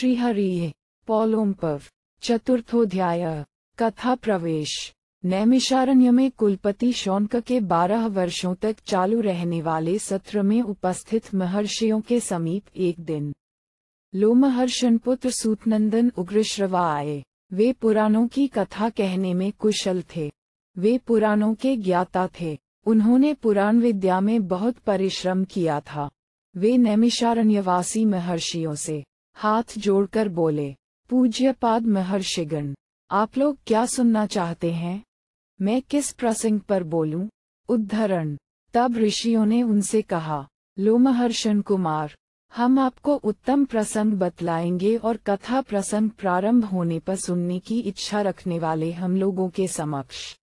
श्रीहरि पौलोम्पव। चतुर्थोध्याय। कथा प्रवेश। नैमिषारण्य में कुलपति शौनक के 12 वर्षों तक चालू रहने वाले सत्र में उपस्थित महर्षियों के समीप एक दिन लोमहर्षण पुत्र सूतनंदन उग्रश्रवा आए। वे पुराणों की कथा कहने में कुशल थे। वे पुराणों के ज्ञाता थे। उन्होंने पुराण विद्या में बहुत परिश्रम किया था। वे नैमिषारण्यवासी महर्षियों से हाथ जोड़कर बोले, पूज्यपाद महर्षिगण, आप लोग क्या सुनना चाहते हैं? मैं किस प्रसंग पर बोलूं? उद्धरण। तब ऋषियों ने उनसे कहा, लोमहर्षण कुमार, हम आपको उत्तम प्रसंग बतलाएंगे और कथा प्रसंग प्रारंभ होने पर सुनने की इच्छा रखने वाले हम लोगों के समक्ष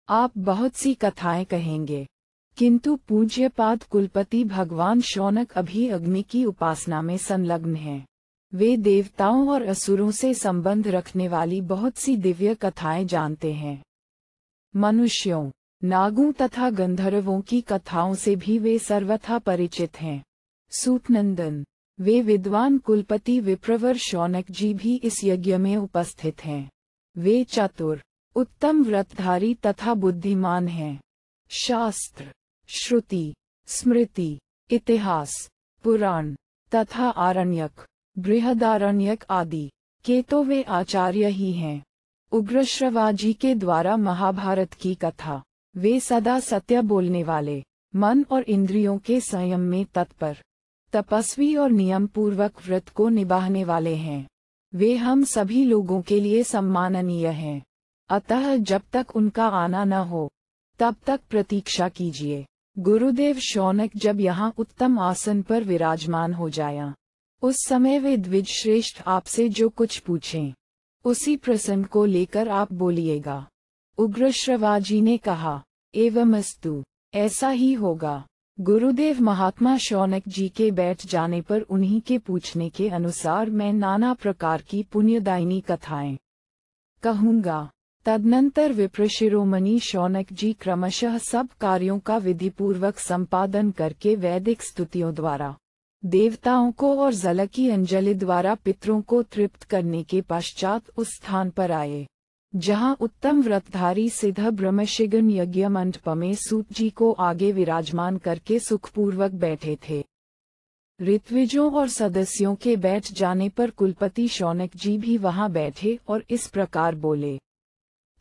आप बहुत सी कथाएं कहेंगे। किंतु पूज्यपाद कुलपति भगवान शौनक अभी अग्नि की उपासना में संलग्न हैं। वे देवताओं और असुरों से संबंध रखने वाली बहुत सी दिव्य कथाएं जानते हैं। मनुष्यों, नागों तथा गंधर्वों की कथाओं से भी वे सर्वथा परिचित हैं। सूतनंदन, वे विद्वान कुलपति विप्रवर शौनक जी भी इस यज्ञ में उपस्थित हैं। वे चतुर, उत्तम व्रतधारी तथा बुद्धिमान हैं। शास्त्र, श्रुति, स्मृति, इतिहास, पुराण तथा आरण्यक, बृहदारण्यक आदि के तो वे आचार्य ही हैं। उग्रश्रवा जी के द्वारा महाभारत की कथा। वे सदा सत्य बोलने वाले, मन और इंद्रियों के संयम में तत्पर, तपस्वी और नियम पूर्वक व्रत को निभाने वाले हैं। वे हम सभी लोगों के लिए सम्माननीय हैं। अतः जब तक उनका आना न हो तब तक प्रतीक्षा कीजिए। गुरुदेव शौनक जब यहाँ उत्तम आसन पर विराजमान हो जाया, उस समय वे द्विज श्रेष्ठ आपसे जो कुछ पूछें, उसी प्रसंग को लेकर आप बोलिएगा। उग्रश्रवा जी ने कहा, एवमस्तु, ऐसा ही होगा। गुरुदेव महात्मा शौनक जी के बैठ जाने पर उन्हीं के पूछने के अनुसार मैं नाना प्रकार की पुण्यदायिनी कथाएं कहूँगा। तदनंतर विप्र शिरोमणि शौनक जी क्रमशः सब कार्यों का विधिपूर्वक संपादन करके वैदिक स्तुतियों द्वारा देवताओं को और जल की अंजलि द्वारा पितरों को तृप्त करने के पश्चात उस स्थान पर आए जहां उत्तम व्रतधारी सिद्ध ब्रह्मशिगन यज्ञ मंडप में सूत जी को आगे विराजमान करके सुखपूर्वक बैठे थे। ऋत्विजों और सदस्यों के बैठ जाने पर कुलपति शौनक जी भी वहां बैठे और इस प्रकार बोले।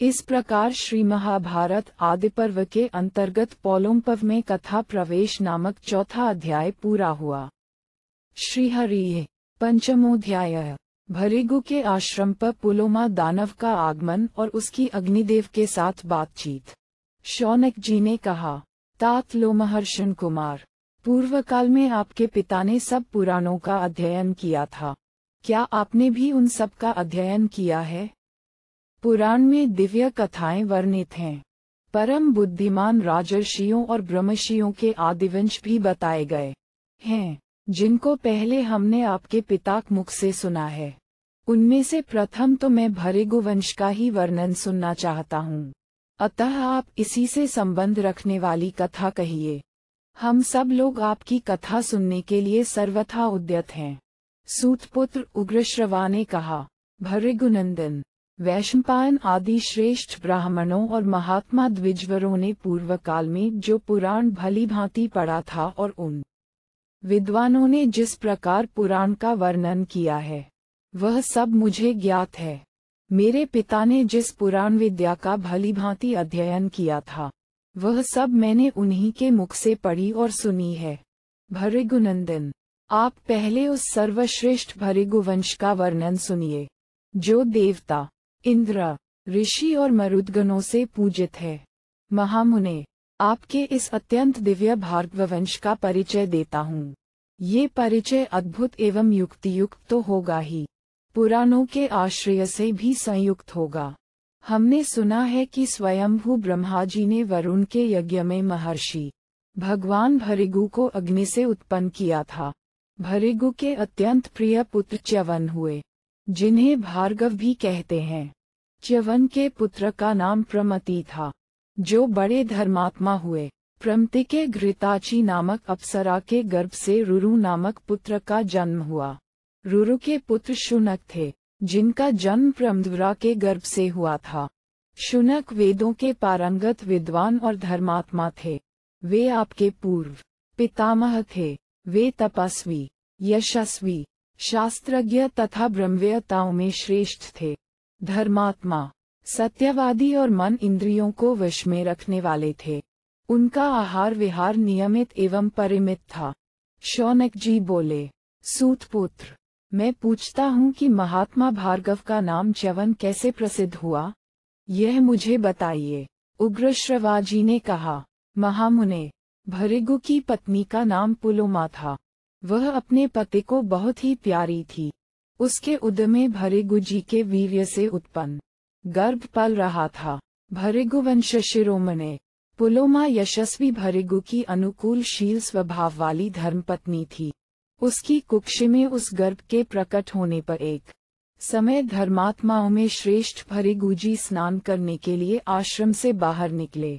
इस प्रकार श्री महाभारत आदि पर्व के अंतर्गत पौलोम्पव में कथा प्रवेश नामक चौथा अध्याय पूरा हुआ। श्रीहरि। पंचमोध्याय। भृगु के आश्रम पर पुलोमा दानव का आगमन और उसकी अग्निदेव के साथ बातचीत। शौनक जी ने कहा, तात लोमहर्षण कुमार, पूर्व काल में आपके पिता ने सब पुराणों का अध्ययन किया था। क्या आपने भी उन सब का अध्ययन किया है? पुराण में दिव्य कथाएं वर्णित हैं। परम बुद्धिमान राजर्षियों और ब्रह्मर्षियों के आदिवंश भी बताए गए हैं, जिनको पहले हमने आपके पिता मुख से सुना है। उनमें से प्रथम तो मैं भृगु वंश का ही वर्णन सुनना चाहता हूँ। अतः आप इसी से संबंध रखने वाली कथा कहिए। हम सब लोग आपकी कथा सुनने के लिए सर्वथा उद्यत हैं। सूतपुत्र उग्रश्रवा ने कहा, भृगुनंदन, वैशंपायन आदि श्रेष्ठ ब्राह्मणों और महात्मा द्विजवरों ने पूर्व काल में जो पुराण भली भांति पढ़ा था और उन विद्वानों ने जिस प्रकार पुराण का वर्णन किया है, वह सब मुझे ज्ञात है। मेरे पिता ने जिस पुराण विद्या का भली भांति अध्ययन किया था, वह सब मैंने उन्हीं के मुख से पढ़ी और सुनी है। भृगुनंदन, आप पहले उस सर्वश्रेष्ठ भृगु वंश का वर्णन सुनिए, जो देवता, इंद्र, ऋषि और मरुदगणों से पूजित है। महामुने, आपके इस अत्यंत दिव्य भार्गववंश का परिचय देता हूँ। ये परिचय अद्भुत एवं युक्तियुक्त तो होगा ही, पुराणों के आश्रय से भी संयुक्त होगा। हमने सुना है कि स्वयंभू ब्रह्मा जी ने वरुण के यज्ञ में महर्षि भगवान भृगु को अग्नि से उत्पन्न किया था। भृगु के अत्यंत प्रिय पुत्र च्यवन हुए, जिन्हें भार्गव भी कहते हैं। च्यवन के पुत्र का नाम प्रमति था, जो बड़े धर्मात्मा हुए। प्रमति के घृताची नामक अप्सरा के गर्भ से रुरु नामक पुत्र का जन्म हुआ। रुरु के पुत्र शुनक थे, जिनका जन्म प्रमद्वरा के गर्भ से हुआ था। शुनक वेदों के पारंगत विद्वान और धर्मात्मा थे। वे आपके पूर्व पितामह थे। वे तपस्वी, यशस्वी, शास्त्रज्ञ तथा ब्रह्मवेत्ताओं में श्रेष्ठ थे। धर्मात्मा, सत्यवादी और मन इंद्रियों को वश में रखने वाले थे। उनका आहार विहार नियमित एवं परिमित था। शौनक जी बोले, सूतपुत्र, मैं पूछता हूँ कि महात्मा भार्गव का नाम च्यवन कैसे प्रसिद्ध हुआ, यह मुझे बताइए। उग्रश्रवा जी ने कहा, महामुने, भृगु की पत्नी का नाम पुलोमा था। वह अपने पति को बहुत ही प्यारी थी। उसके उदर में भृगु जी के वीर्य से उत्पन्न गर्भ पल रहा था। भृगुवंश शिरोमणे पुलोमा यशस्वी भृगु की अनुकूलशील स्वभाव वाली धर्मपत्नी थी। उसकी कुक्षी में उस गर्भ के प्रकट होने पर एक समय धर्मात्माओं में श्रेष्ठ भृगु जी स्नान करने के लिए आश्रम से बाहर निकले।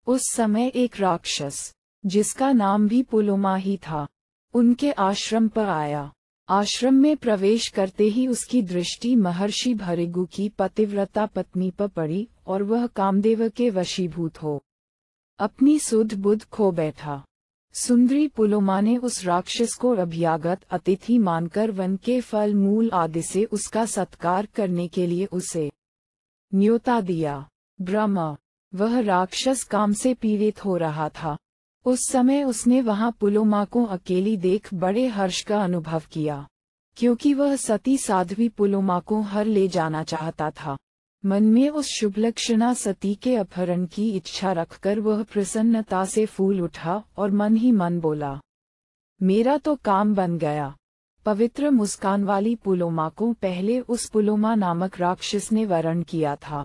उस समय एक राक्षस, जिसका नाम भी पुलोमा ही था, उनके आश्रम पर आया। आश्रम में प्रवेश करते ही उसकी दृष्टि महर्षि भृगु की पतिव्रता पत्नी पर पड़ी और वह कामदेव के वशीभूत हो अपनी सुध बुध खो बैठा। सुंदरी पुलोमा ने उस राक्षस को अभ्यागत अतिथि मानकर वन के फल मूल आदि से उसका सत्कार करने के लिए उसे न्योता दिया। ब्रह्म, वह राक्षस काम से पीड़ित हो रहा था। उस समय उसने वहां पुलोमा को अकेली देख बड़े हर्ष का अनुभव किया, क्योंकि वह सती साध्वी पुलोमा को हर ले जाना चाहता था। मन में उस शुभलक्षणा सती के अपहरण की इच्छा रखकर वह प्रसन्नता से फूल उठा और मन ही मन बोला, मेरा तो काम बन गया। पवित्र मुस्कान वाली पुलोमा को पहले उस पुलोमा नामक राक्षस ने वरण किया था,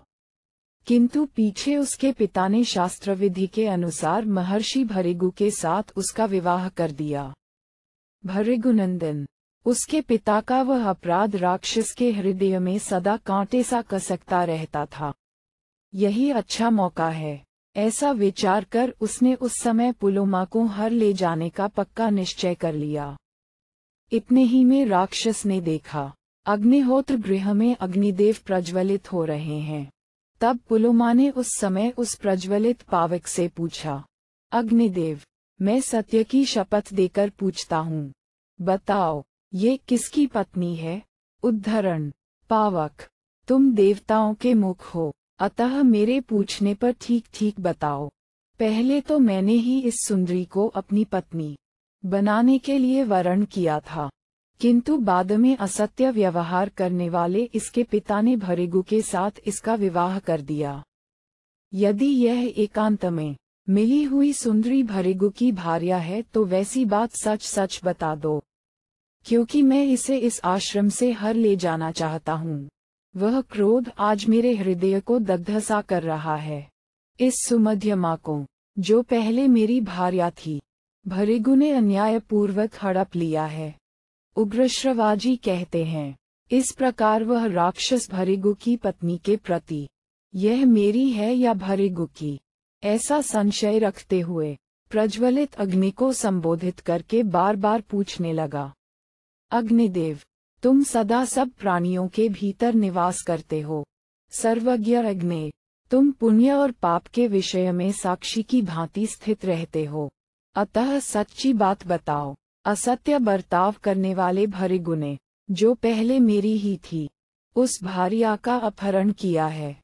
किंतु पीछे उसके पिता ने शास्त्र विधि के अनुसार महर्षि भृगु के साथ उसका विवाह कर दिया। भृगुनंदन, उसके पिता का वह अपराध राक्षस के हृदय में सदा कांटे सा कसकता रहता था। यही अच्छा मौका है, ऐसा विचार कर उसने उस समय पुलोमा को हर ले जाने का पक्का निश्चय कर लिया। इतने ही में राक्षस ने देखा, अग्निहोत्र गृह में अग्निदेव प्रज्वलित हो रहे हैं। तब पुलोमा ने उस समय उस प्रज्वलित पावक से पूछा, अग्निदेव, मैं सत्य की शपथ देकर पूछता हूँ, बताओ, ये किसकी पत्नी है? उद्धरण, पावक, तुम देवताओं के मुख हो, अतः मेरे पूछने पर ठीक ठीक बताओ। पहले तो मैंने ही इस सुंदरी को अपनी पत्नी बनाने के लिए वरण किया था, किंतु बाद में असत्य व्यवहार करने वाले इसके पिता ने भृगु के साथ इसका विवाह कर दिया। यदि यह एकांत में मिली हुई सुंदरी भृगु की भार्या है तो वैसी बात सच सच बता दो, क्योंकि मैं इसे इस आश्रम से हर ले जाना चाहता हूँ। वह क्रोध आज मेरे हृदय को दग्ध सा कर रहा है। इस सुमध्यमा को, जो पहले मेरी भार्या थी, भृगु ने अन्यायपूर्वक हड़प लिया है। उग्रश्रवाजी कहते हैं, इस प्रकार वह राक्षस भृगु की पत्नी के प्रति, यह मेरी है या भृगु की, ऐसा संशय रखते हुए प्रज्वलित अग्नि को संबोधित करके बार बार पूछने लगा, अग्निदेव, तुम सदा सब प्राणियों के भीतर निवास करते हो। सर्वज्ञ अग्नि, तुम पुण्य और पाप के विषय में साक्षी की भांति स्थित रहते हो, अतः सच्ची बात बताओ। असत्य बर्ताव करने वाले भृगु ने, जो पहले मेरी ही थी, उस भार्या का अपहरण किया है।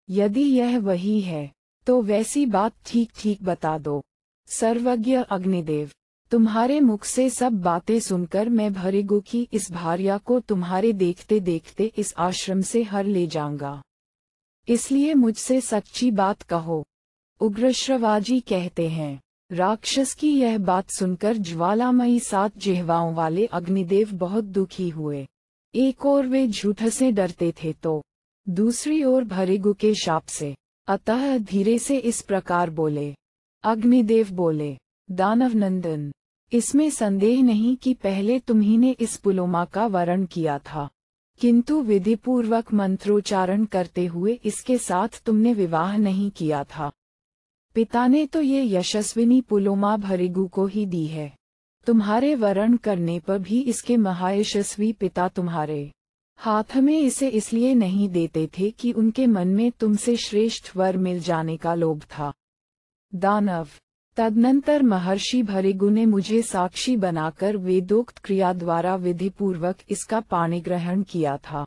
यदि यह वही है, तो वैसी बात ठीक ठीक बता दो। सर्वज्ञ अग्निदेव, तुम्हारे मुख से सब बातें सुनकर मैं भृगु की इस भार्या को तुम्हारे देखते देखते इस आश्रम से हर ले जाऊंगा, इसलिए मुझसे सच्ची बात कहो। उग्रश्रवाजी कहते हैं, राक्षस की यह बात सुनकर ज्वालामयी 7 जिह्वाओं वाले अग्निदेव बहुत दुखी हुए। एक ओर वे झूठ से डरते थे तो दूसरी ओर भृगु के शाप से, अतः धीरे से इस प्रकार बोले। अग्निदेव बोले, दानव नंदन, इसमें संदेह नहीं कि पहले तुम्ही इस पुलोमा का वरण किया था, किंतु विधिपूर्वक मंत्रोच्चारण करते हुए इसके साथ तुमने विवाह नहीं किया था। पिता ने तो ये यशस्विनी पुलोमा भृगु को ही दी है। तुम्हारे वरण करने पर भी इसके महायशस्वी पिता तुम्हारे हाथ में इसे इसलिए नहीं देते थे कि उनके मन में तुमसे श्रेष्ठ वर मिल जाने का लोभ था। दानव। तदनंतर महर्षि भृगु ने मुझे साक्षी बनाकर वेदोक्त क्रिया द्वारा विधिपूर्वक इसका पाणी ग्रहण किया था।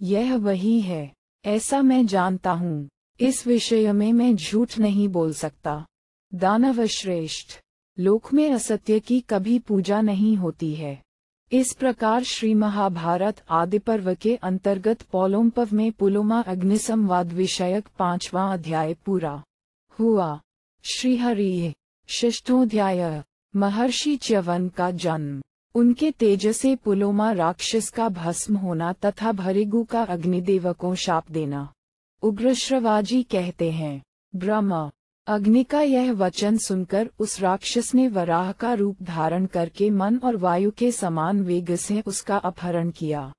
यह वही है, ऐसा मैं जानता हूँ। इस विषय में मैं झूठ नहीं बोल सकता। दानव श्रेष्ठ, लोक में असत्य की कभी पूजा नहीं होती है। इस प्रकार श्री महाभारत आदि पर्व के अंतर्गत पौलोम्पव में पुलोमा अग्निसंवाद विषयक 5वां अध्याय पूरा हुआ। श्रीहरि। षष्ठोऽध्याय। महर्षि च्यवन का जन्म। उनके तेज से पुलोमा राक्षस का भस्म होना तथा भृगु का अग्निदेव को शाप देना। उग्रश्रवाजी कहते हैं, ब्रह्म अग्नि का यह वचन सुनकर उस राक्षस ने वराह का रूप धारण करके मन और वायु के समान वेग से उसका अपहरण किया।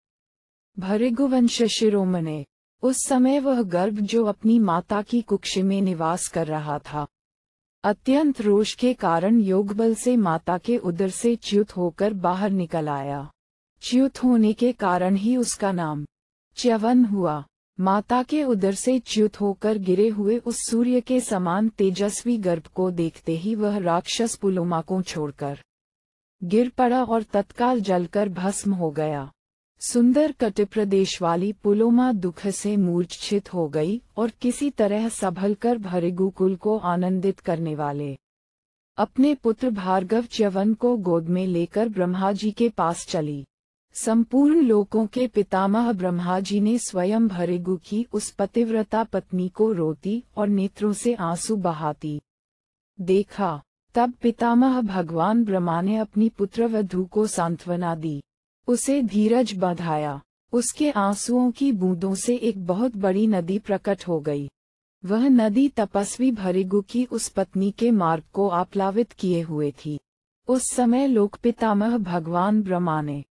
भृगुवंश शिरोमणे। उस समय वह गर्भ जो अपनी माता की कुक्ष में निवास कर रहा था, अत्यंत रोष के कारण योगबल से माता के उदर से च्युत होकर बाहर निकल आया। च्युत होने के कारण ही उसका नाम च्यवन हुआ। माता के उदर से च्युत होकर गिरे हुए उस सूर्य के समान तेजस्वी गर्भ को देखते ही वह राक्षस पुलोमा को छोड़कर गिर पड़ा और तत्काल जलकर भस्म हो गया। सुंदर कटिप्रदेश वाली पुलोमा दुख से मूर्छित हो गई और किसी तरह संभलकर भृगुकुल को आनंदित करने वाले अपने पुत्र भार्गव च्यवन को गोद में लेकर ब्रह्मा जी के पास चली। संपूर्ण लोकों के पितामह ब्रह्मा जी ने स्वयं भृगु की उस पतिव्रता पत्नी को रोती और नेत्रों से आंसू बहाती देखा। तब पितामह भगवान ब्रह्मा ने अपनी पुत्रवधू को सांत्वना दी, उसे धीरज बंधाया। उसके आंसुओं की बूंदों से एक बहुत बड़ी नदी प्रकट हो गई। वह नदी तपस्वी भृगु की उस पत्नी के मार्ग को आप्लावित किए हुए थी। उस समय लोक पितामह भगवान ब्रह्मा ने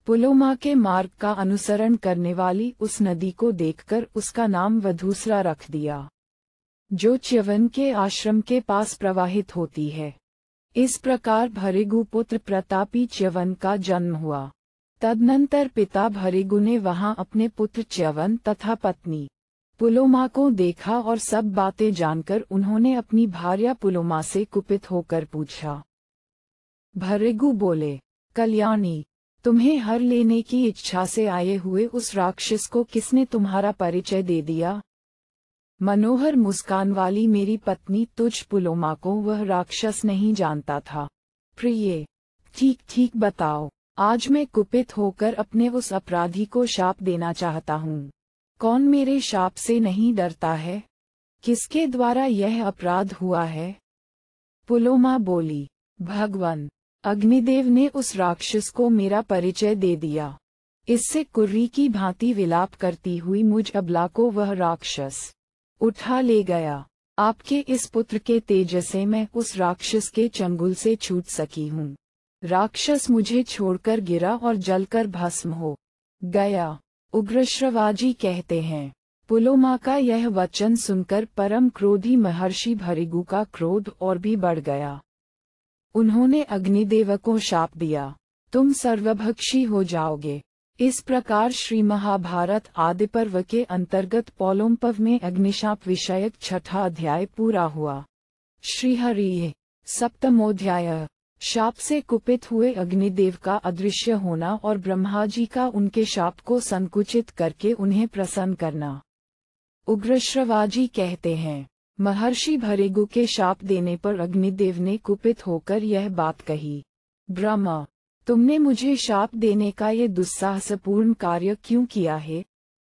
पुलोमा के मार्ग का अनुसरण करने वाली उस नदी को देखकर उसका नाम वधूसरा रख दिया, जो च्यवन के आश्रम के पास प्रवाहित होती है। इस प्रकार भृगु पुत्र प्रतापी च्यवन का जन्म हुआ। तदनंतर पिता भृगु ने वहां अपने पुत्र च्यवन तथा पत्नी पुलोमा को देखा और सब बातें जानकर उन्होंने अपनी भार्या पुलोमा से कुपित होकर पूछा। भृगु बोले, कल्याणी, तुम्हें हर लेने की इच्छा से आए हुए उस राक्षस को किसने तुम्हारा परिचय दे दिया? मनोहर मुस्कान वाली मेरी पत्नी तुझ पुलोमा को वह राक्षस नहीं जानता था। प्रिय, ठीक ठीक बताओ, आज मैं कुपित होकर अपने उस अपराधी को शाप देना चाहता हूँ। कौन मेरे शाप से नहीं डरता है? किसके द्वारा यह अपराध हुआ है? पुलोमा बोली, भगवान अग्निदेव ने उस राक्षस को मेरा परिचय दे दिया। इससे कुर्री की भांति विलाप करती हुई मुझ अबला को वह राक्षस उठा ले गया। आपके इस पुत्र के तेज से मैं उस राक्षस के चंगुल से छूट सकी हूँ। राक्षस मुझे छोड़कर गिरा और जलकर भस्म हो गया। उग्रश्रवाजी कहते हैं, पुलोमा का यह वचन सुनकर परम क्रोधी महर्षि भृगु का क्रोध और भी बढ़ गया। उन्होंने अग्निदेव को शाप दिया, तुम सर्वभक्षी हो जाओगे। इस प्रकार श्री महाभारत आदि पर्व के अंतर्गत पौलोम्पव में अग्निशाप विषयक 6वां अध्याय पूरा हुआ। श्रीहरि। सप्तमोऽध्याय। शाप से कुपित हुए अग्निदेव का अदृश्य होना और ब्रह्मा जी का उनके शाप को संकुचित करके उन्हें प्रसन्न करना। उग्रश्रवाजी कहते हैं, महर्षि भृगु के शाप देने पर अग्निदेव ने कुपित होकर यह बात कही, ब्रह्मा, तुमने मुझे शाप देने का ये दुस्साहसपूर्ण कार्य क्यों किया है?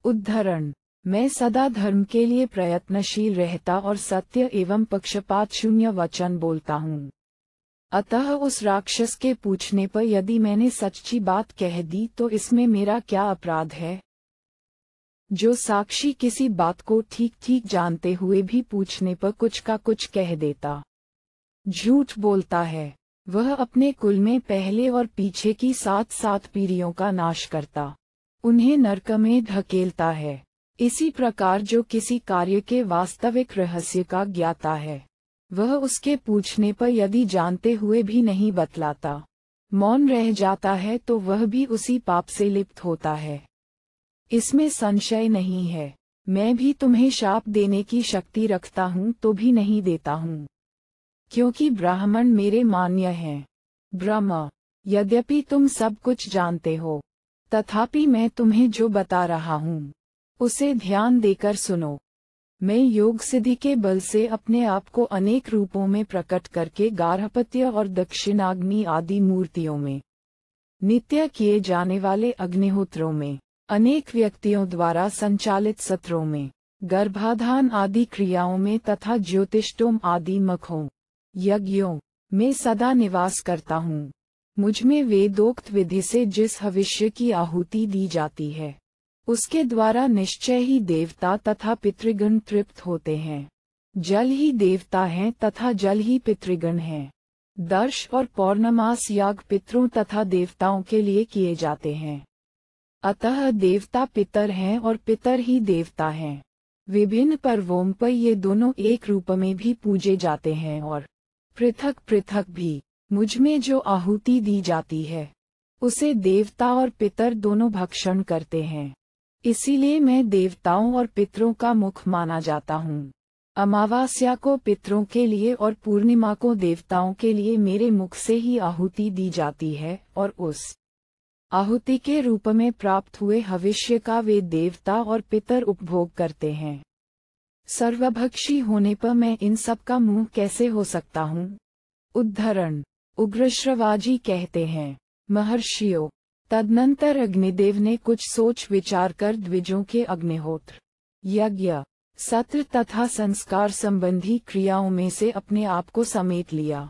उद्धरण। मैं सदा धर्म के लिए प्रयत्नशील रहता और सत्य एवं पक्षपात शून्य वचन बोलता हूँ। अतः उस राक्षस के पूछने पर यदि मैंने सच्ची बात कह दी तो इसमें मेरा क्या अपराध है? जो साक्षी किसी बात को ठीक ठीक जानते हुए भी पूछने पर कुछ का कुछ कह देता, झूठ बोलता है, वह अपने कुल में पहले और पीछे की 7 पीढ़ियों का नाश करता, उन्हें नरक में ढकेलता है। इसी प्रकार जो किसी कार्य के वास्तविक रहस्य का ज्ञाता है, वह उसके पूछने पर यदि जानते हुए भी नहीं बतलाता, मौन रह जाता है तो वह भी उसी पाप से लिप्त होता है। इसमें संशय नहीं है। मैं भी तुम्हें शाप देने की शक्ति रखता हूँ तो भी नहीं देता हूँ, क्योंकि ब्राह्मण मेरे मान्य हैं। ब्रह्म, यद्यपि तुम सब कुछ जानते हो, तथापि मैं तुम्हें जो बता रहा हूँ उसे ध्यान देकर सुनो। मैं योग सिद्धि के बल से अपने आप को अनेक रूपों में प्रकट करके गार्हपत्य और दक्षिणाग्नि आदि मूर्तियों में, नित्य किए जाने वाले अग्निहोत्रों में, अनेक व्यक्तियों द्वारा संचालित सत्रों में, गर्भाधान आदि क्रियाओं में तथा ज्योतिष्टोम आदि मखों, यज्ञों में सदा निवास करता हूँ। मुझमें वेदोक्त विधि से जिस हविष्य की आहुति दी जाती है, उसके द्वारा निश्चय ही देवता तथा पितृगण तृप्त होते हैं। जल ही देवता हैं तथा जल ही पितृगण हैं। दर्श और पौर्णमास याग पितरों तथा देवताओं के लिए किए जाते हैं। अतः देवता पितर हैं और पितर ही देवता हैं। विभिन्न पर्वों पर ये दोनों एक रूप में भी पूजे जाते हैं और पृथक पृथक भी। मुझमें जो आहुति दी जाती है उसे देवता और पितर दोनों भक्षण करते हैं। इसीलिए मैं देवताओं और पितरों का मुख माना जाता हूँ। अमावास्या को पितरों के लिए और पूर्णिमा को देवताओं के लिए मेरे मुख से ही आहुति दी जाती है और उस आहुति के रूप में प्राप्त हुए हविष्य का वे देवता और पितर उपभोग करते हैं। सर्वभक्षी होने पर मैं इन सब का मुंह कैसे हो सकता हूँ? उद्धरण। उग्रश्रवाजी कहते हैं, महर्षियों, तदनंतर अग्निदेव ने कुछ सोच विचार कर द्विजों के अग्निहोत्र, यज्ञ, सत्र तथा संस्कार संबंधी क्रियाओं में से अपने आप को समेट लिया।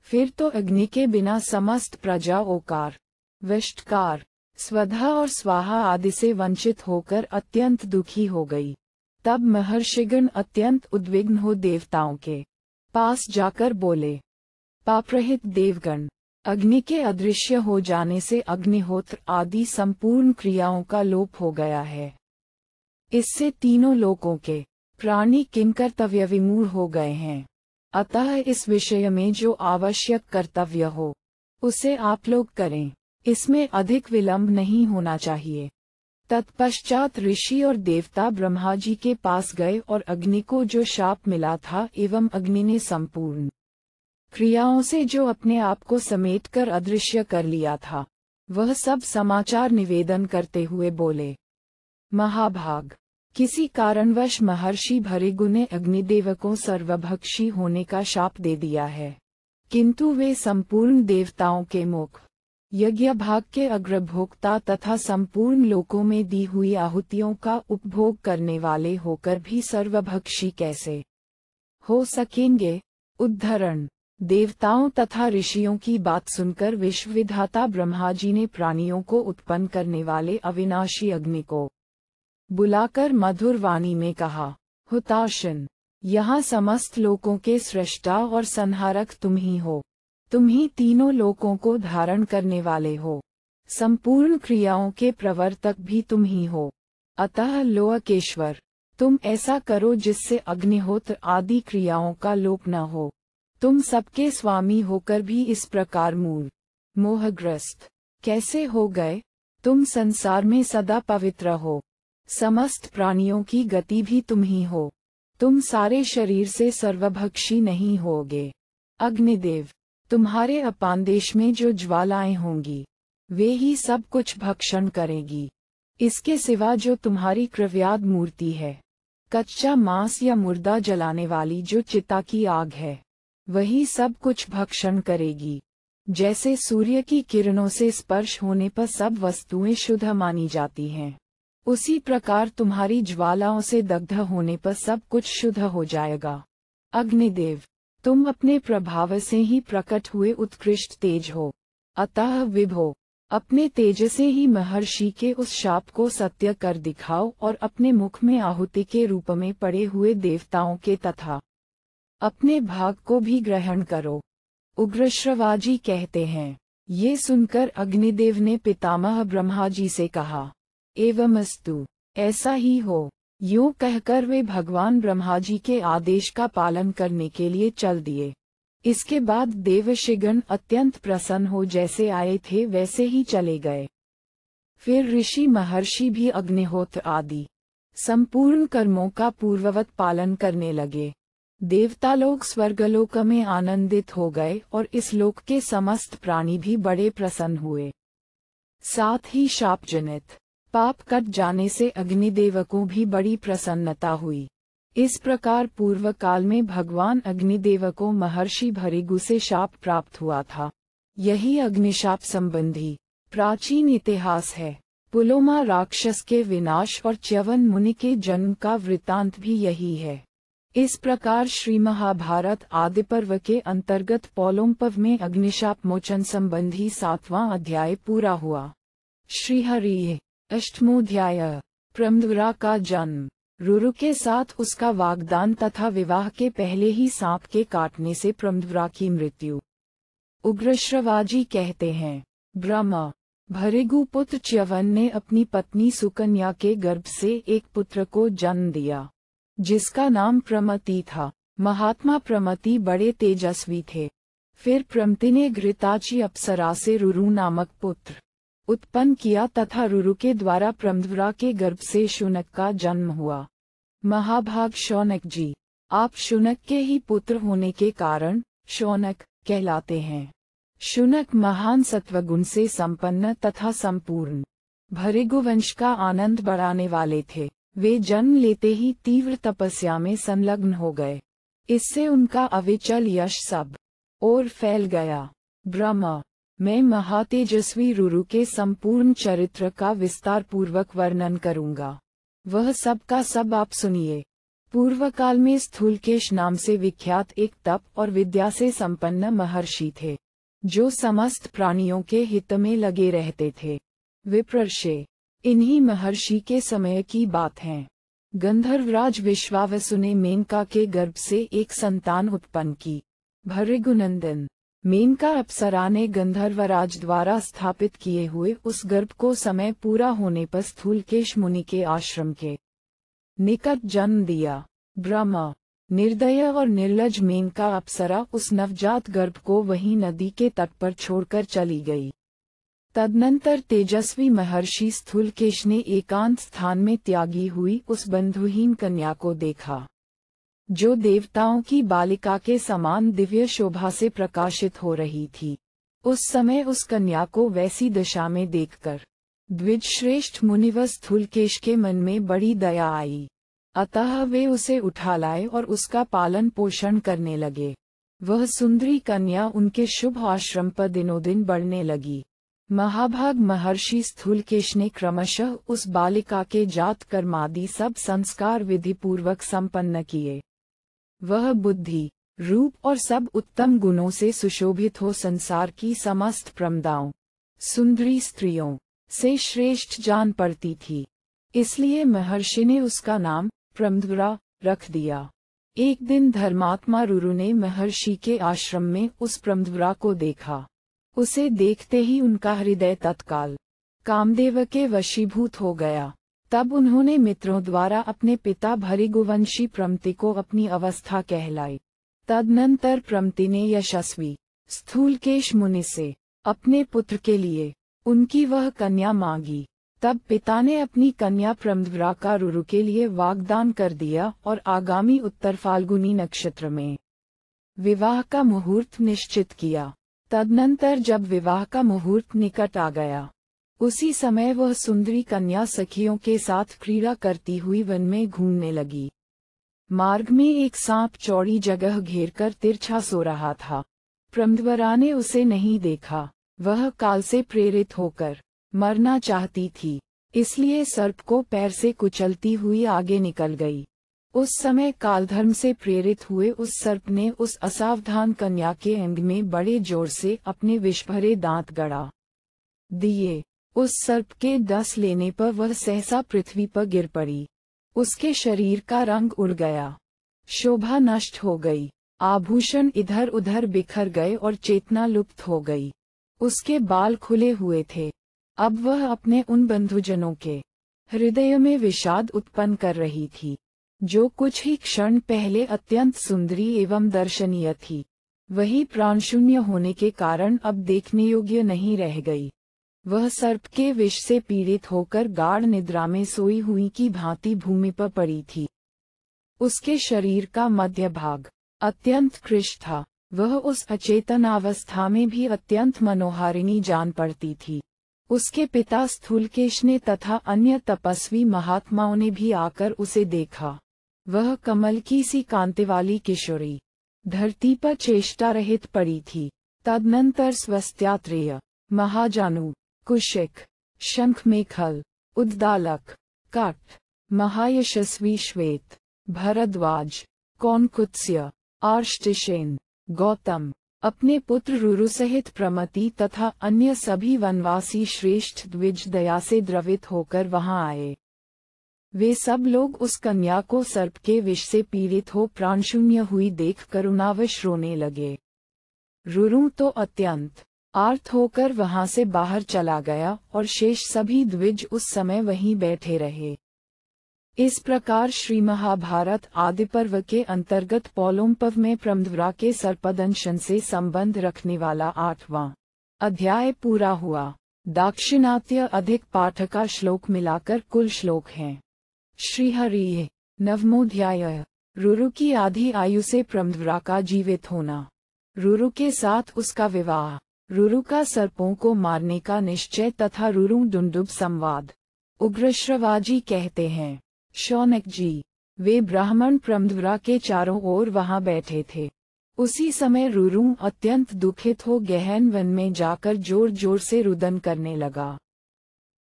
फिर तो अग्नि के बिना समस्त प्रजा ओकार, विष्टकार, स्वधा और स्वाहा आदि से वंचित होकर अत्यंत दुखी हो गई। तब महर्षिगण अत्यंत उद्विग्न हो देवताओं के पास जाकर बोले, पापरहित देवगण, अग्नि के अदृश्य हो जाने से अग्निहोत्र आदि संपूर्ण क्रियाओं का लोप हो गया है। इससे तीनों लोकों के प्राणी किंकर्तव्य विमूढ़ हो गए हैं। अतः इस विषय में जो आवश्यक कर्तव्य हो उसे आप लोग करें। इसमें अधिक विलंब नहीं होना चाहिए। तत्पश्चात ऋषि और देवता ब्रह्मा जी के पास गए और अग्नि को जो शाप मिला था एवं अग्नि ने संपूर्ण क्रियाओं से जो अपने आप को समेटकर अदृश्य कर लिया था, वह सब समाचार निवेदन करते हुए बोले, महाभाग, किसी कारणवश महर्षि भृगु ने अग्निदेव को सर्वभक्षी होने का शाप दे दिया है, किंतु वे संपूर्ण देवताओं के मुख, यज्ञ भाग के अग्रभोक्ता तथा संपूर्ण लोकों में दी हुई आहुतियों का उपभोग करने वाले होकर भी सर्वभक्षी कैसे हो सकेंगे? उद्धरण। देवताओं तथा ऋषियों की बात सुनकर विश्वविधाता ब्रह्मा जी ने प्राणियों को उत्पन्न करने वाले अविनाशी अग्नि को बुलाकर मधुर वाणी में कहा, हुताशन, यहाँ समस्त लोकों के सृष्टा और संहारक तुम ही हो। तुम ही तीनों लोकों को धारण करने वाले हो। संपूर्ण क्रियाओं के प्रवर्तक भी तुम ही हो। अतः लोकेश्वर, तुम ऐसा करो जिससे अग्निहोत्र आदि क्रियाओं का लोप न हो। तुम सबके स्वामी होकर भी इस प्रकार मूल मोहग्रस्त कैसे हो गए? तुम संसार में सदा पवित्र हो। समस्त प्राणियों की गति भी तुम ही हो। तुम सारे शरीर से सर्वभक्षी नहीं होगे। अग्निदेव, तुम्हारे अपानदेश में जो ज्वालाएं होंगी वे ही सब कुछ भक्षण करेगी। इसके सिवा जो तुम्हारी क्रव्याद मूर्ति है, कच्चा मांस या मुर्दा जलाने वाली जो चिता की आग है, वही सब कुछ भक्षण करेगी। जैसे सूर्य की किरणों से स्पर्श होने पर सब वस्तुएं शुद्ध मानी जाती हैं, उसी प्रकार तुम्हारी ज्वालाओं से दग्ध होने पर सब कुछ शुद्ध हो जाएगा। अग्निदेव, तुम अपने प्रभाव से ही प्रकट हुए उत्कृष्ट तेज हो। अतः विभो, अपने तेज से ही महर्षि के उस शाप को सत्य कर दिखाओ और अपने मुख में आहुति के रूप में पड़े हुए देवताओं के तथा अपने भाग को भी ग्रहण करो। उग्रश्रवाजी कहते हैं, ये सुनकर अग्निदेव ने पितामह ब्रह्मा जी से कहा, एवमस्तु, ऐसा ही हो। यूं कहकर वे भगवान ब्रह्मा जी के आदेश का पालन करने के लिए चल दिए। इसके बाद देवर्षिगण अत्यंत प्रसन्न हो जैसे आए थे वैसे ही चले गए। फिर ऋषि महर्षि भी अग्निहोत्र आदि संपूर्ण कर्मों का पूर्ववत पालन करने लगे। देवता लोग स्वर्गलोक में आनंदित हो गए और इस लोक के समस्त प्राणी भी बड़े प्रसन्न हुए। साथ ही शापजनित पाप कट जाने से अग्निदेव को भी बड़ी प्रसन्नता हुई। इस प्रकार पूर्व काल में भगवान अग्निदेव को महर्षि भृगु से शाप प्राप्त हुआ था। यही अग्निशाप संबंधी प्राचीन इतिहास है। पुलोमा राक्षस के विनाश और च्यवन मुनि के जन्म का वृत्तांत भी यही है। इस प्रकार श्री महाभारत आदि पर्व के अंतर्गत पौलोम्पव में अग्निशाप मोचन संबंधी 7वां अध्याय पूरा हुआ। श्रीहरि। अष्टमोध्याय। प्रमद्वरा का जन्म। रुरु के साथ उसका वाग्दान तथा विवाह के पहले ही सांप के काटने से प्रमद्वरा की मृत्यु। उग्रश्रवाजी कहते हैं, ब्रह्मा भृगु पुत्र च्यवन ने अपनी पत्नी सुकन्या के गर्भ से एक पुत्र को जन्म दिया, जिसका नाम प्रमति था। महात्मा प्रमति बड़े तेजस्वी थे। फिर प्रमति ने घृताची अप्सरा से रुरु नामक पुत्र उत्पन्न किया तथा रुरु के द्वारा प्रमद्वरा के गर्भ से शुनक का जन्म हुआ। महाभाग शौनक जी, आप शुनक के ही पुत्र होने के कारण शौनक कहलाते हैं। शुनक महान सत्वगुण से संपन्न तथा संपूर्ण भृगुवंश का आनंद बढ़ाने वाले थे। वे जन्म लेते ही तीव्र तपस्या में संलग्न हो गए। इससे उनका अविचल यश सब और फैल गया। ब्रह्मा, मैं महातेजस्वी रुरु के संपूर्ण चरित्र का विस्तार पूर्वक वर्णन करूंगा। वह सब का सब आप सुनिए। पूर्व काल में स्थूलकेश नाम से विख्यात एक तप और विद्या से संपन्न महर्षि थे, जो समस्त प्राणियों के हित में लगे रहते थे। विप्रर्षे। इन्हीं महर्षि के समय की बात है। गंधर्वराज विश्वावसु ने मेनका के गर्भ से एक संतान उत्पन्न की। भृगुनंदन मेनका अप्सरा ने गंधर्वराज द्वारा स्थापित किए हुए उस गर्भ को समय पूरा होने पर स्थूलकेश मुनि के आश्रम के निकट जन्म दिया। ब्रह्मा, निर्दय और निर्लज मेनका अप्सरा उस नवजात गर्भ को वहीं नदी के तट पर छोड़कर चली गई। तदनंतर तेजस्वी महर्षि स्थूलकेश ने एकांत स्थान में त्यागी हुई उस बंधुहीन कन्या को देखा, जो देवताओं की बालिका के समान दिव्य शोभा से प्रकाशित हो रही थी। उस समय उस कन्या को वैसी दशा में देखकर द्विजश्रेष्ठ मुनिवर स्थूलकेश के मन में बड़ी दया आई। अतः वे उसे उठा लाए और उसका पालन पोषण करने लगे। वह सुंदरी कन्या उनके शुभ आश्रम पर दिनों दिन बढ़ने लगी। महाभाग महर्षि स्थूलकेश ने क्रमशः उस बालिका के जात कर्मादि सब संस्कार विधि पूर्वक संपन्न किए। वह बुद्धि, रूप और सब उत्तम गुणों से सुशोभित हो संसार की समस्त प्रमदाओं, सुंदरी स्त्रियों से श्रेष्ठ जान पड़ती थी। इसलिए महर्षि ने उसका नाम प्रमद्वरा रख दिया। एक दिन धर्मात्मा रुरु ने महर्षि के आश्रम में उस प्रमद्वरा को देखा। उसे देखते ही उनका हृदय तत्काल कामदेव के वशीभूत हो गया। तब उन्होंने मित्रों द्वारा अपने पिता भृगुवंशी प्रमति को अपनी अवस्था कहलाई। तदनंतर प्रमति ने यशस्वी स्थूलकेश मुनि से अपने पुत्र के लिए उनकी वह कन्या मांगी। तब पिता ने अपनी कन्या प्रमद्वरा का रुरु के लिए वाग्दान कर दिया और आगामी उत्तर फाल्गुनी नक्षत्र में विवाह का मुहूर्त निश्चित किया। तदनंतर जब विवाह का मुहूर्त निकट आ गया, उसी समय वह सुंदरी कन्या सखियों के साथ क्रीड़ा करती हुई वन में घूमने लगी। मार्ग में एक सांप चौड़ी जगह घेरकर तिरछा सो रहा था। प्रमद्वरा ने उसे नहीं देखा। वह काल से प्रेरित होकर मरना चाहती थी, इसलिए सर्प को पैर से कुचलती हुई आगे निकल गई। उस समय कालधर्म से प्रेरित हुए उस सर्प ने उस असावधान कन्या के अंग में बड़े जोर से अपने विषभरे दांत गड़ा दिए। उस सर्प के डस लेने पर वह सहसा पृथ्वी पर गिर पड़ी। उसके शरीर का रंग उड़ गया, शोभा नष्ट हो गई, आभूषण इधर उधर बिखर गए और चेतना लुप्त हो गई। उसके बाल खुले हुए थे। अब वह अपने उन बंधुजनों के हृदय में विषाद उत्पन्न कर रही थी। जो कुछ ही क्षण पहले अत्यंत सुंदरी एवं दर्शनीय थी, वही प्राणशून्य होने के कारण अब देखने योग्य नहीं रह गई। वह सर्प के विष से पीड़ित होकर गाढ़ निद्रा में सोई हुई की भांति भूमि पर पड़ी थी। उसके शरीर का मध्य भाग अत्यंत कृश था। वह उस अचेतन अवस्था में भी अत्यंत मनोहारिणी जान पड़ती थी। उसके पिता स्थूलकेश ने तथा अन्य तपस्वी महात्माओं ने भी आकर उसे देखा। वह कमल की सी कांति वाली किशोरी धरती पर चेष्टा रहित पड़ी थी। तदनंतर स्वस्त्यात्रेय, महाजानु, कुशिक, शंखमेखल, उद्दालक, कट, महायशस्वी श्वेत, भरद्वाज, कौनकुत्स्य, आर्ष्टिशेन, गौतम अपने पुत्र रुरु सहित प्रमति तथा अन्य सभी वनवासी श्रेष्ठ द्विज दया से द्रवित होकर वहां आए। वे सब लोग उस कन्या को सर्प के विष से पीड़ित हो प्राणशून्य हुई देख करुणावश रोने लगे। रुरु तो अत्यंत आर्त होकर वहां से बाहर चला गया और शेष सभी द्विज उस समय वहीं बैठे रहे। इस प्रकार श्री महाभारत आदि पर्व के अंतर्गत पौलोम्पव में प्रमद्वरा के सर्पदंशन से संबंध रखने वाला 8वां अध्याय पूरा हुआ। दाक्षिणात्य अधिक पाठ का श्लोक मिलाकर कुल श्लोक हैं। श्रीहरि। नवमोऽध्याय। रुरु की आधी आयु से प्रमद्वरा का जीवित होना, रुरु के साथ उसका विवाह, रुरु का सर्पों को मारने का निश्चय तथा रुरु डुंडुब संवाद। उग्रश्रवाजी कहते हैं, शौनक जी, वे ब्राह्मण प्रमद्वरा के चारों ओर वहां बैठे थे। उसी समय रुरु अत्यंत दुखित हो गहन वन में जाकर जोर जोर से रुदन करने लगा।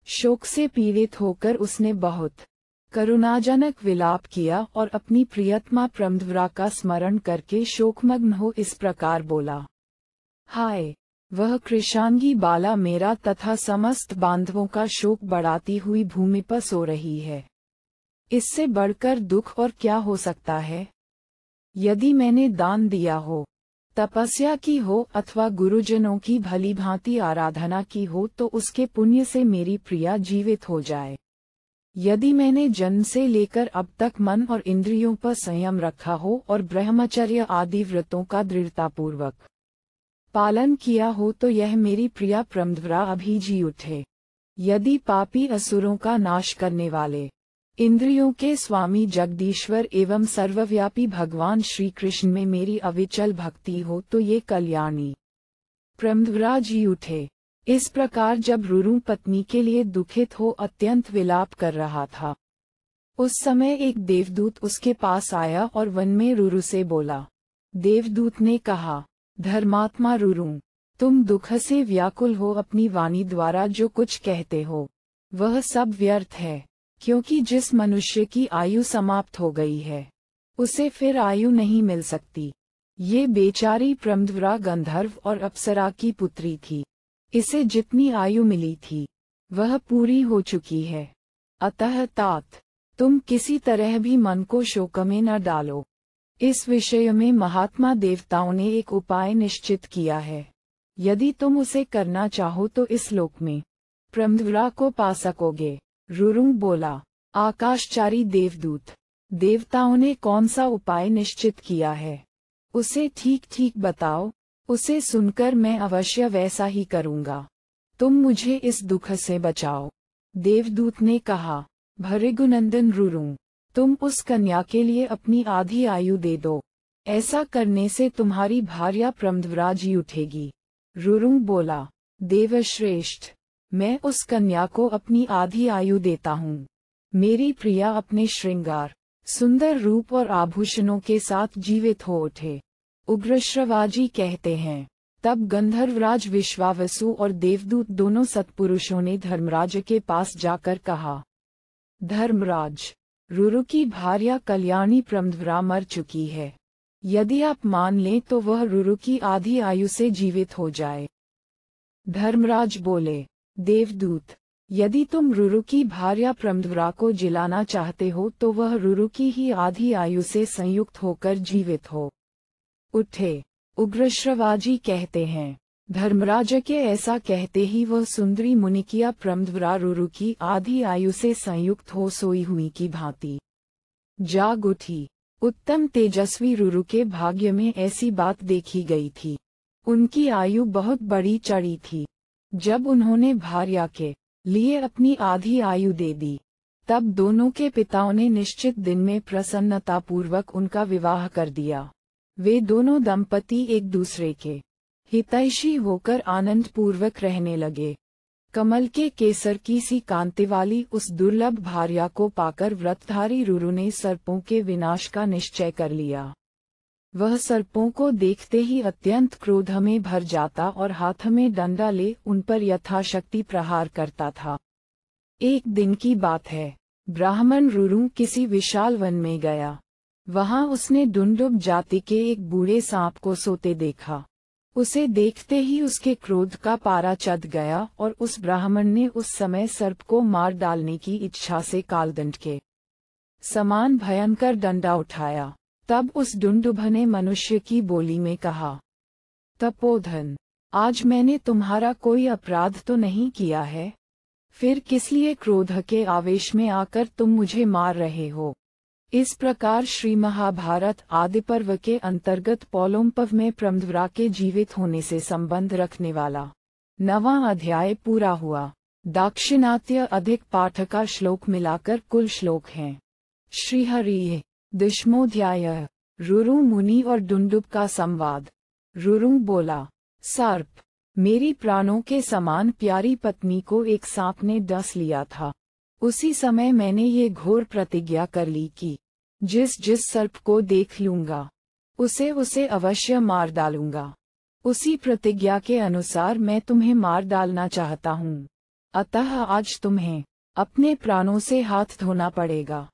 शोक से पीड़ित होकर उसने बहुत करुणाजनक विलाप किया और अपनी प्रियतमा प्रमद्वरा का स्मरण करके शोकमग्न हो इस प्रकार बोला, हाय, वह कृशांगी बाला मेरा तथा समस्त बांधवों का शोक बढ़ाती हुई भूमि पर सो रही है। इससे बढ़कर दुख और क्या हो सकता है? यदि मैंने दान दिया हो, तपस्या की हो अथवा गुरुजनों की भली भांति आराधना की हो तो उसके पुण्य से मेरी प्रिया जीवित हो जाए। यदि मैंने जन्म से लेकर अब तक मन और इंद्रियों पर संयम रखा हो और ब्रह्मचर्य आदि व्रतों का दृढ़तापूर्वक पालन किया हो तो यह मेरी प्रिया प्रमद्वरा अभी जी उठे। यदि पापी असुरों का नाश करने वाले, इंद्रियों के स्वामी जगदीश्वर एवं सर्वव्यापी भगवान श्री कृष्ण में मेरी अविचल भक्ति हो तो ये कल्याणी प्रमद्वरा जी उठे। इस प्रकार जब रुरु पत्नी के लिए दुखित हो अत्यंत विलाप कर रहा था, उस समय एक देवदूत उसके पास आया और वन में रुरु से बोला। देवदूत ने कहा, धर्मात्मा रुरु, तुम दुख से व्याकुल हो। अपनी वाणी द्वारा जो कुछ कहते हो वह सब व्यर्थ है, क्योंकि जिस मनुष्य की आयु समाप्त हो गई है उसे फिर आयु नहीं मिल सकती। ये बेचारी प्रमद्वरा गंधर्व और अप्सरा की पुत्री थी। इसे जितनी आयु मिली थी वह पूरी हो चुकी है। अतः तात, तुम किसी तरह भी मन को शोक में न डालो। इस विषय में महात्मा देवताओं ने एक उपाय निश्चित किया है। यदि तुम उसे करना चाहो तो इस लोक में प्रमद्वरा को पा सकोगे। रुरु बोला, आकाशचारी देवदूत, देवताओं ने कौन सा उपाय निश्चित किया है? उसे ठीक ठीक बताओ, उसे सुनकर मैं अवश्य वैसा ही करूँगा। तुम मुझे इस दुख से बचाओ। देवदूत ने कहा, भृगुनंदन रुरु, तुम उस कन्या के लिए अपनी आधी आयु दे दो। ऐसा करने से तुम्हारी भार्या प्रमद्वरा जी उठेगी। रुरु बोला, देवश्रेष्ठ, मैं उस कन्या को अपनी आधी आयु देता हूँ। मेरी प्रिया अपने श्रृंगार, सुंदर रूप और आभूषणों के साथ जीवित हो उठे। उग्रश्रवाजी कहते हैं, तब गंधर्वराज विश्वावसु और देवदूत दोनों सत्पुरुषों ने धर्मराज के पास जाकर कहा, धर्मराज, रुरु की भार्या कल्याणी प्रमद्वरा मर चुकी है। यदि आप मान लें तो वह रुरु की आधी आयु से जीवित हो जाए। धर्मराज बोले, देवदूत, यदि तुम रुरु की भार्या प्रमद्वरा को जिलाना चाहते हो तो वह रुरु की ही आधी आयु से संयुक्त होकर जीवित हो उठे। उग्रश्रवाजी कहते हैं, धर्मराज के ऐसा कहते ही वह सुंदरी मुनिकिया प्रमद्वरा रुरु की आधी आयु से संयुक्त हो सोई हुई की भांति जाग उठी। उत्तम तेजस्वी रुरु के भाग्य में ऐसी बात देखी गई थी। उनकी आयु बहुत बड़ी चढ़ी थी। जब उन्होंने भार्या के लिए अपनी आधी आयु दे दी, तब दोनों के पिताओं ने निश्चित दिन में प्रसन्नतापूर्वक उनका विवाह कर दिया। वे दोनों दंपति एक दूसरे के हितैषी होकर आनंद पूर्वक रहने लगे। कमल के केसर की सी कांति वाली उस दुर्लभ भार्या को पाकर व्रतधारी रुरु ने सर्पों के विनाश का निश्चय कर लिया। वह सर्पों को देखते ही अत्यंत क्रोध में भर जाता और हाथ में डंडा ले उन पर यथाशक्ति प्रहार करता था। एक दिन की बात है, ब्राह्मण रुरु किसी विशाल वन में गया। वहां उसने डुंडुब जाति के एक बूढ़े सांप को सोते देखा। उसे देखते ही उसके क्रोध का पारा चढ़ गया और उस ब्राह्मण ने उस समय सर्प को मार डालने की इच्छा से कालदंड के समान भयंकर डंडा उठाया। तब उस डुंडुभ ने मनुष्य की बोली में कहा, तपोधन, आज मैंने तुम्हारा कोई अपराध तो नहीं किया है, फिर किस लिए क्रोध के आवेश में आकर तुम मुझे मार रहे हो। इस प्रकार श्री महाभारत आदि पर्व के अंतर्गत पौलोम्पव में प्रमद्वरा के जीवित होने से संबंध रखने वाला 9वां अध्याय पूरा हुआ। दाक्षिणात्य अधिक पाठ का श्लोक मिलाकर कुल श्लोक हैं। श्रीहरि 10वां रुरु मुनि और डुंडुब का संवाद। रुरु बोला, सर्प, मेरी प्राणों के समान प्यारी पत्नी को एक सांप ने डस लिया था। उसी समय मैंने ये घोर प्रतिज्ञा कर ली कि जिस सर्प को देख लूंगा उसे अवश्य मार डालूंगा। उसी प्रतिज्ञा के अनुसार मैं तुम्हें मार डालना चाहता हूँ। अतः आज तुम्हें अपने प्राणों से हाथ धोना पड़ेगा।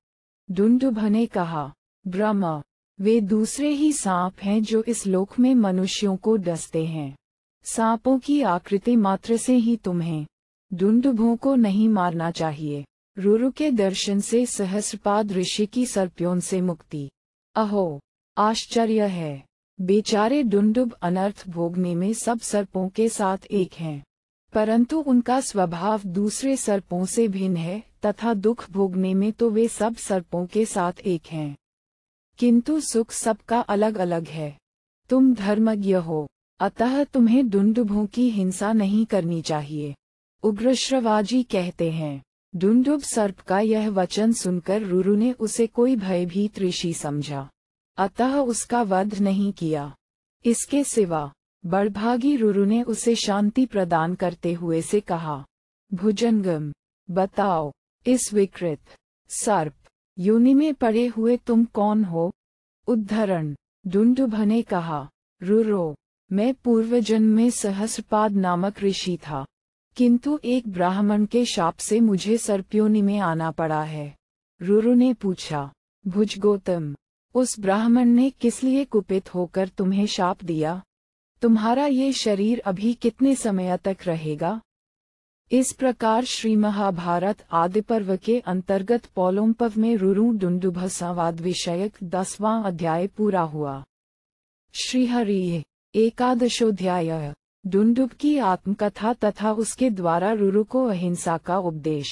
डुंडुभ ने कहा, ब्रह्म, वे दूसरे ही सांप हैं जो इस लोक में मनुष्यों को डसते हैं। सांपों की आकृति मात्र से ही तुम्हें डुंडुभों को नहीं मारना चाहिए। रुरु के दर्शन से सहस्रपाद ऋषि की सर्पियों से मुक्ति। अहो, आश्चर्य है, बेचारे डुंडुभ अनर्थ भोगने में सब सर्पों के साथ एक हैं, परंतु उनका स्वभाव दूसरे सर्पों से भिन्न है तथा दुख भोगने में तो वे सब सर्पों के साथ एक हैं, किंतु सुख सबका अलग अलग है। तुम धर्मज्ञ हो, अतः तुम्हें डुंडुभों की हिंसा नहीं करनी चाहिए। उग्रश्रवाजी कहते हैं, डुंडुभ सर्प का यह वचन सुनकर रुरु ने उसे कोई भयभीत ऋषि समझा, अतः उसका वध नहीं किया। इसके सिवा बड़भागी रुरु ने उसे शांति प्रदान करते हुए से कहा, भुजंगम, बताओ, इस विकृत सर्प योनि में पड़े हुए तुम कौन हो। उद्धरण। डुंडुभ ने कहा, रुरो, मैं पूर्व जन्म में सहस्रपाद नामक ऋषि था, किंतु एक ब्राह्मण के शाप से मुझे सर्पयोनि में आना पड़ा है। रुरु ने पूछा, भुजगोतम, उस ब्राह्मण ने किस लिए कुपित होकर तुम्हें शाप दिया। तुम्हारा ये शरीर अभी कितने समय तक रहेगा। इस प्रकार श्री महाभारत आदि पर्व के अंतर्गत पौलोम्पव में रुरु डुंडुभ संवाद विषयक 10वां अध्याय पूरा हुआ। श्रीहरि। 11वां डुंडुभ की आत्मकथा तथा उसके द्वारा रुरु को अहिंसा का उपदेश।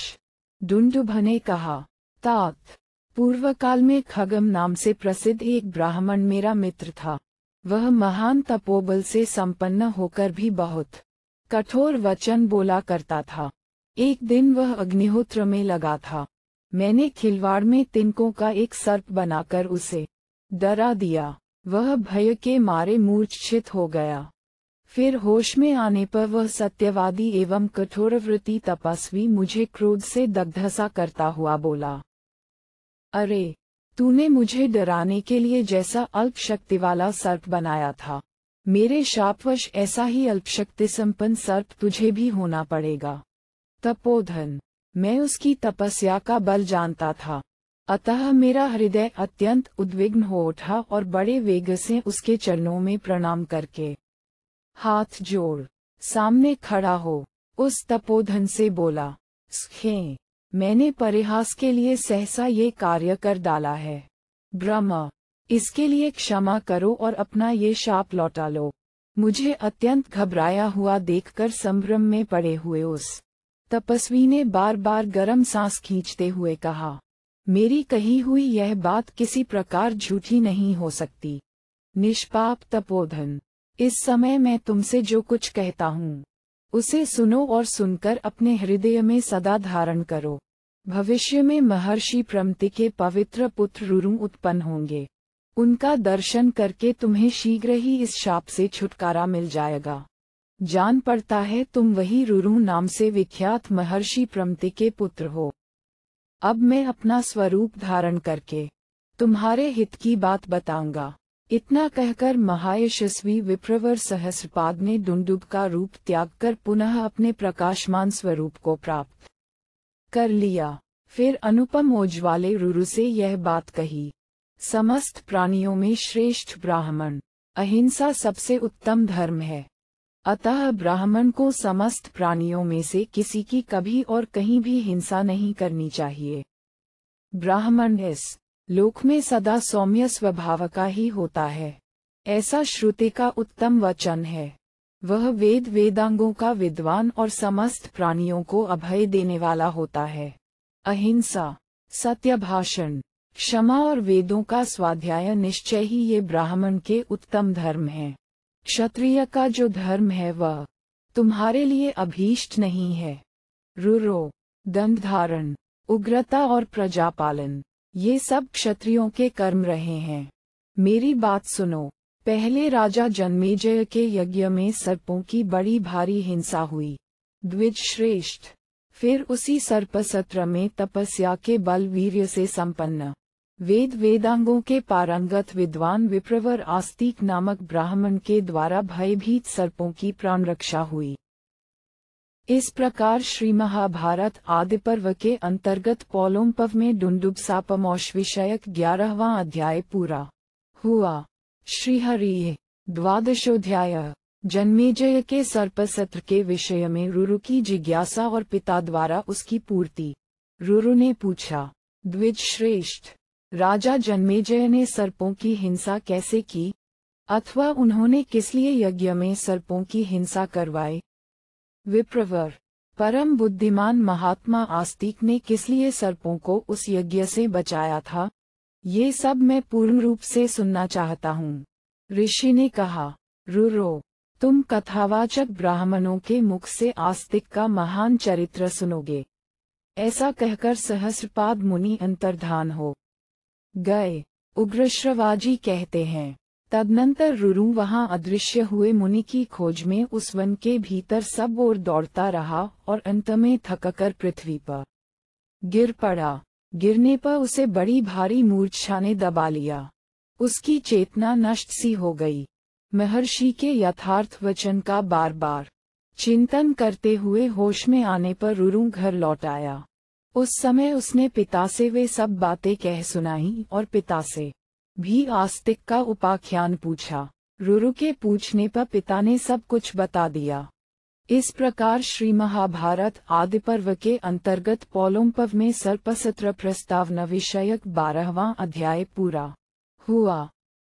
डुंडुभ ने कहा, तात, पूर्व काल में खगम नाम से प्रसिद्ध एक ब्राह्मण मेरा मित्र था। वह महान तपोबल से संपन्न होकर भी बहुत कठोर वचन बोला करता था। एक दिन वह अग्निहोत्र में लगा था। मैंने खिलवाड़ में तिनकों का एक सर्प बनाकर उसे डरा दिया। वह भय के मारे मूर्छित हो गया। फिर होश में आने पर वह सत्यवादी एवं कठोरव्रती तपस्वी मुझे क्रोध से दग्धसा करता हुआ बोला, अरे, तूने मुझे डराने के लिए जैसा अल्प शक्ति वाला सर्प बनाया था, मेरे शापवश ऐसा ही अल्पशक्ति संपन्न सर्प तुझे भी होना पड़ेगा। तपोधन। मैं उसकी तपस्या का बल जानता था, अतः मेरा हृदय अत्यंत उद्विग्न हो उठा और बड़े वेग से उसके चरणों में प्रणाम करके हाथ जोड़ सामने खड़ा हो उस तपोधन से बोला, स्खे, मैंने परिहास के लिए सहसा ये कार्य कर डाला है। ब्रह्म, इसके लिए क्षमा करो और अपना ये शाप लौटा लो। मुझे अत्यंत घबराया हुआ देखकर संभ्रम में पड़े हुए उस तपस्वी ने बार बार गर्म सांस खींचते हुए कहा, मेरी कही हुई यह बात किसी प्रकार झूठी नहीं हो सकती। निष्पाप तपोधन, इस समय मैं तुमसे जो कुछ कहता हूँ उसे सुनो और सुनकर अपने हृदय में सदा धारण करो। भविष्य में महर्षि प्रमति के पवित्र पुत्र रुरु उत्पन्न होंगे। उनका दर्शन करके तुम्हें शीघ्र ही इस शाप से छुटकारा मिल जाएगा। जान पड़ता है तुम वही रुरु नाम से विख्यात महर्षि प्रमति के पुत्र हो। अब मैं अपना स्वरूप धारण करके तुम्हारे हित की बात बताऊंगा। इतना कहकर महायशस्वी विप्रवर सहस्रपाद ने दुंदुभ का रूप त्याग कर पुनः अपने प्रकाशमान स्वरूप को प्राप्त कर लिया। फिर अनुपम ओजवाले रुरु से यह बात कही, समस्त प्राणियों में श्रेष्ठ ब्राह्मण, अहिंसा सबसे उत्तम धर्म है। अतः ब्राह्मण को समस्त प्राणियों में से किसी की कभी और कहीं भी हिंसा नहीं करनी चाहिए। ब्राह्मण इस लोक में सदा सौम्य स्वभाव का ही होता है, ऐसा श्रुति का उत्तम वचन है। वह वेद वेदांगों का विद्वान और समस्त प्राणियों को अभय देने वाला होता है। अहिंसा, सत्य भाषण, क्षमा और वेदों का स्वाध्याय निश्चय ही ये ब्राह्मण के उत्तम धर्म हैं। क्षत्रिय का जो धर्म है वह तुम्हारे लिए अभीष्ट नहीं है। रुरो, दंड धारण, उग्रता और प्रजापालन, ये सब क्षत्रियों के कर्म रहे हैं। मेरी बात सुनो। पहले राजा जन्मेजय के यज्ञ में सर्पों की बड़ी भारी हिंसा हुई। द्विज श्रेष्ठ, फिर उसी सर्प सत्र में तपस्या के बल वीर्य से संपन्न वेद वेदांगों के पारंगत विद्वान विप्रवर आस्तिक नामक ब्राह्मण के द्वारा भयभीत सर्पों की प्राण रक्षा हुई। इस प्रकार श्री महाभारत आदि पर्व के अंतर्गत पौलोम्पव में दुंदुभ सापमोश विषयक 11वां अध्याय पूरा हुआ। श्रीहरि। द्वादशोध्याय। जन्मेजय के सर्पसत्र के विषय में रुरु की जिज्ञासा और पिता द्वारा उसकी पूर्ति। रुरु ने पूछा, द्विज श्रेष्ठ, राजा जन्मेजय ने सर्पों की हिंसा कैसे की, अथवा उन्होंने किस लिए यज्ञ में सर्पों की हिंसा करवाई। विप्रवर। परम बुद्धिमान महात्मा आस्तिक ने किस लिए सर्पों को उस यज्ञ से बचाया था, ये सब मैं पूर्ण रूप से सुनना चाहता हूँ। ऋषि ने कहा, रुरो, तुम कथावाचक ब्राह्मणों के मुख से आस्तिक का महान चरित्र सुनोगे। ऐसा कहकर सहस्रपाद मुनि अंतर्धान हो गए। उग्रश्रवाजी कहते हैं, तदनंतर रुरु वहां अदृश्य हुए मुनि की खोज में उस वन के भीतर सब ओर दौड़ता रहा और अंत में थककर पृथ्वी पर गिर पड़ा। गिरने पर उसे बड़ी भारी मूर्छा ने दबा लिया। उसकी चेतना नष्ट सी हो गई। महर्षि के यथार्थ वचन का बार बार चिंतन करते हुए होश में आने पर रुरु घर लौट आया। उस समय उसने पिता से वे सब बातें कह सुनाई और पिता से भी आस्तिक का उपाख्यान पूछा। रुरु के पूछने पर पिता ने सब कुछ बता दिया। इस प्रकार श्री महाभारत आदि पर्व के अंतर्गत पौलोम्पव में सर्पसत्र प्रस्तावना विषयक 12वां अध्याय पूरा हुआ।